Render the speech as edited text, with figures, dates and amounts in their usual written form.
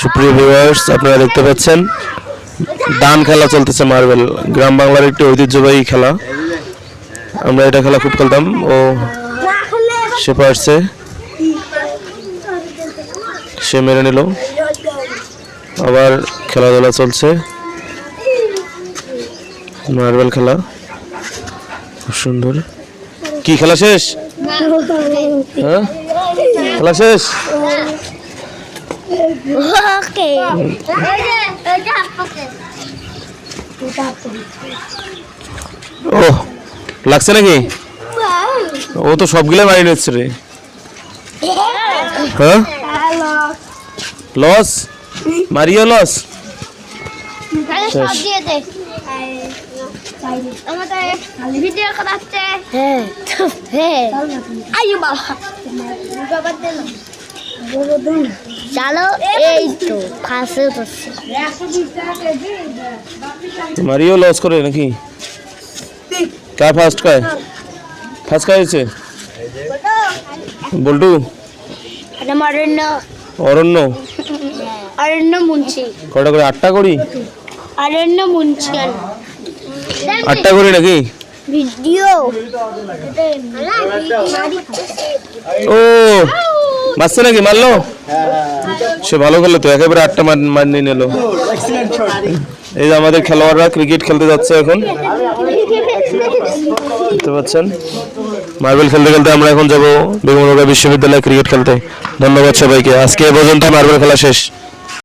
সুপ্রিয় ভিউয়ার্স, আপনারা দেখতে পাচ্ছেন দান খেলা চলতেছে। মার্বেল গ্রাম বাংলার একটি ঐতিহ্যবাহী খেলা। আমরা এটা খেলা খুব খেলতাম। ও সে পারছে, সে মেরে নিল। আবার খেলাধুলা চলছে, মার্বেল খেলা খুব সুন্দর। কি খেলা শেষ? হ্যাঁ, খেলা শেষ। ও লাগছে নাকি? ও তো সবগুলো মারি নিচ্ছে রে। হ্যাঁ, লস মারিও লস। চলো এই তো ফাঁসে মারিও লস করে নাকি? কার ফার্স্ট কায়? ফার্স্ট কায় হয়েছে বল্টু, অরণ্য। অরণ্য মুন্সি। কটা করে? 8টা করি। অরণ্য মুন্সি 8টা করি নাকি? ভিডিও ও মারছে নাকি? মারলো, সে ভালো খেললো তো, একেবারে 8টা মার নিয়ে নিল। এই যে আমাদের খেলোয়াড়রা ক্রিকেট খেলতে যাচ্ছে এখন, দেখতে পাচ্ছেন। মার্বেল খেলতে খেলতে আমরা এখন যাবো বেগম রোকেয়া বিশ্ববিদ্যালয়ে ক্রিকেট খেলতে। ধন্যবাদ সবাইকে। আজকে এ পর্যন্ত মার্বেল খেলা শেষ।